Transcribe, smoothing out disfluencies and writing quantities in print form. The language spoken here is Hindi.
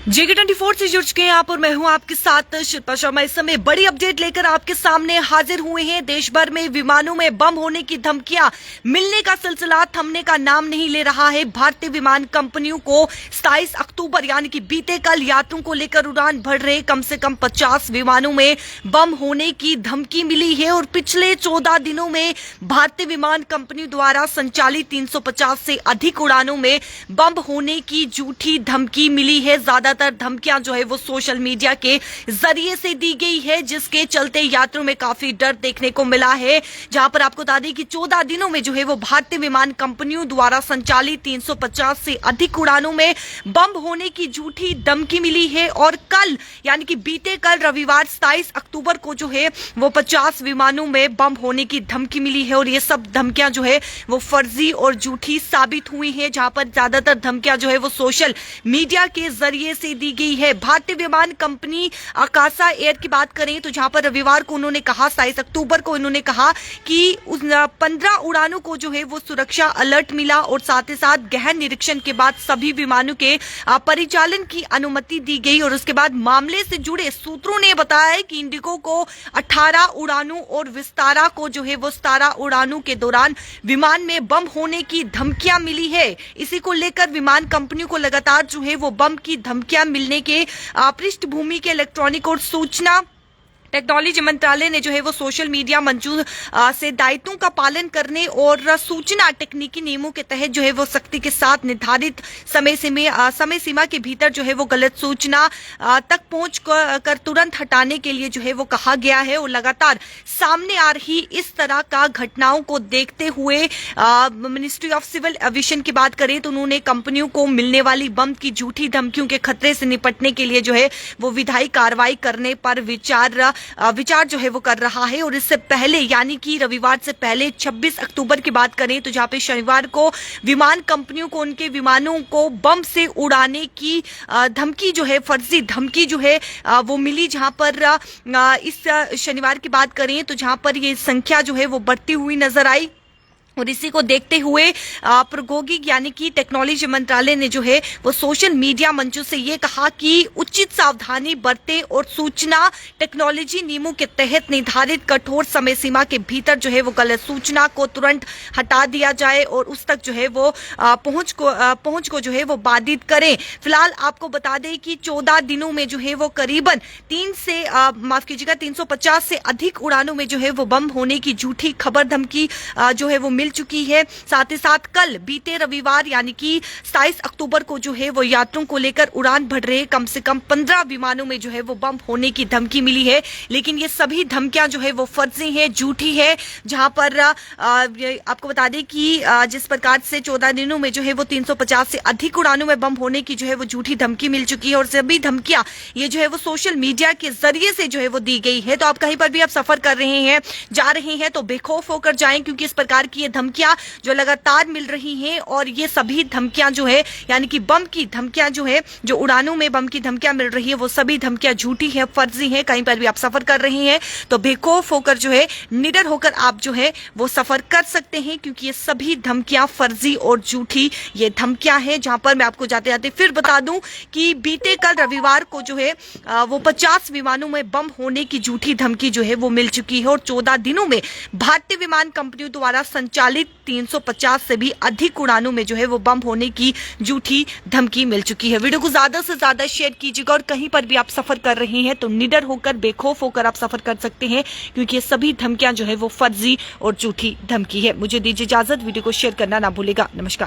JK24 से जुड़ चुके हैं आप और मैं हूं आपके साथ शिल्पा शर्मा। इस समय बड़ी अपडेट लेकर आपके सामने हाजिर हुए हैं। देश भर में विमानों में बम होने की धमकियां मिलने का सिलसिला थमने का नाम नहीं ले रहा है। भारतीय विमान कंपनियों को 27 अक्टूबर यानी कि बीते कल यात्रियों को लेकर उड़ान भर रहे कम से कम 50 विमानों में बम होने की धमकी मिली है और पिछले 14 दिनों में भारतीय विमान कंपनी द्वारा संचालित 350 से अधिक उड़ानों में बम होने की झूठी धमकी मिली है। ज्यादातर धमकियां जो है वो सोशल मीडिया के जरिए से दी गई है, जिसके चलते यात्रियों में काफी डर देखने को मिला है। जहां पर आपको बता दें कि 14 दिनों में जो है वो भारतीय विमान कंपनियों द्वारा संचालित 350 से अधिक उड़ानों में बम होने की झूठी धमकी मिली है और कल यानी कि बीते कल रविवार 27 अक्टूबर को जो है वो 50 विमानों में बम होने की धमकी मिली है और ये सब धमकियां जो है वो फर्जी और झूठी साबित हुई है। जहां पर ज्यादातर धमकियां जो है वो सोशल मीडिया के जरिए से दी गई है। भारतीय विमान कंपनी आकाशा एयर की बात करें तो जहां पर रविवार को उन्होंने कहा 27 अक्टूबर को इन्होंने कहा कि उस 15 उड़ानों को जो है वो सुरक्षा अलर्ट मिला और साथ ही साथ गहन निरीक्षण के बाद सभी विमानों के परिचालन की अनुमति दी गई। और उसके बाद मामले से जुड़े सूत्रों ने बताया कि इंडिगो को 18 उड़ानों और विस्तारा को जो है वो 17 उड़ानों के दौरान विमान में बम होने की धमकियां मिली है। इसी को लेकर विमान कंपनियों को लगातार जो है वो बम की धमकियां मिलने के पृष्ठभूमि के इलेक्ट्रॉनिक और सूचना टेक्नोलॉजी मंत्रालय ने जो है वो सोशल मीडिया मंचों से दायित्वों का पालन करने और सूचना तकनीकी नियमों के तहत जो है वो सख्ती के साथ निर्धारित समय सीमा के भीतर जो है वो गलत सूचना तक पहुंच कर तुरंत हटाने के लिए जो है वो कहा गया है। और लगातार सामने आ रही इस तरह का घटनाओं को देखते हुए मिनिस्ट्री ऑफ सिविल एविएशन की बात करें तो उन्होंने कंपनियों को मिलने वाली बम की झूठी धमकियों के खतरे से निपटने के लिए जो है वो विधायी कार्रवाई करने पर विचार जो है वो कर रहा है। और इससे पहले यानी कि रविवार से पहले 26 अक्टूबर की बात करें तो जहां पे शनिवार को विमान कंपनियों को उनके विमानों को बम से उड़ाने की धमकी जो है फर्जी धमकी जो है वो मिली। जहां पर इस शनिवार की बात करें तो जहां पर ये संख्या जो है वो बढ़ती हुई नजर आई। और इसी को देखते हुए प्रौद्योगिकी यानी कि टेक्नोलॉजी मंत्रालय ने जो है वो सोशल मीडिया मंचों से ये कहा कि उचित सावधानी बरतें और सूचना टेक्नोलॉजी नियमों के तहत निर्धारित कठोर समय सीमा के भीतर जो है वो गलत सूचना को तुरंत हटा दिया जाए और उस तक जो है वो पहुंच को जो है वो बाधित करें। फिलहाल आपको बता दें कि 14 दिनों में जो है वो करीबन 350 से अधिक उड़ानों में जो है वो बम होने की झूठी खबर धमकी जो है वो मिल चुकी है। साथ ही साथ कल बीते रविवार यानी कि 27 अक्टूबर को जो है वो यात्रियों को लेकर उड़ान भर रहे कम से कम 15 विमानों में जो है वो बम होने की धमकी मिली है। लेकिन ये सभी धमकियां जो है वो फर्जी है, झूठी है। जहां पर आपको बता दें कि जिस प्रकार से 14 दिनों में जो है वो 350 से अधिक उड़ानों में बम होने की जो है वो झूठी धमकी मिल चुकी है और सभी धमकियां ये जो है वो सोशल मीडिया के जरिए से जो है वो दी गई है। तो आप कहीं पर भी आप सफर कर रहे हैं, जा रहे हैं तो बेखौफ होकर जाएं, क्योंकि इस प्रकार की धमकियां जो लगातार मिल रही हैं और ये सभी धमकियां जो है यानी कि बम की धमकियां जो है जो उड़ानों में बम की धमकियां मिल रही है वो सभी धमकियां झूठी है, फर्जी है। कहीं पर भी आप सफर कर रहे हैं तो बेखौफ होकर जो है निडर होकर आप जो है वो सफर कर सकते हैं, क्योंकि ये सभी धमकियां फर्जी और झूठी ये धमकियां हैं। जहां पर मैं आपको जाते जाते फिर बता दूं कि बीते कल रविवार को जो है वो 50 विमानों में बम होने की झूठी धमकी जो है वो मिल चुकी है और 14 दिनों में भारतीय विमान कंपनियों द्वारा संचालित 350 से भी अधिक उड़ानों में जो है वो बम होने की झूठी धमकी मिल चुकी है। वीडियो को ज्यादा से ज्यादा शेयर कीजिएगा और कहीं पर भी आप सफर कर रहे हैं तो निडर होकर बेखौफ होकर आप सफर कर सकते हैं, क्योंकि ये सभी धमकियां जो है वो फर्जी और झूठी धमकी है। मुझे दीजिए इजाजत, वीडियो को शेयर करना ना भूलेगा। नमस्कार।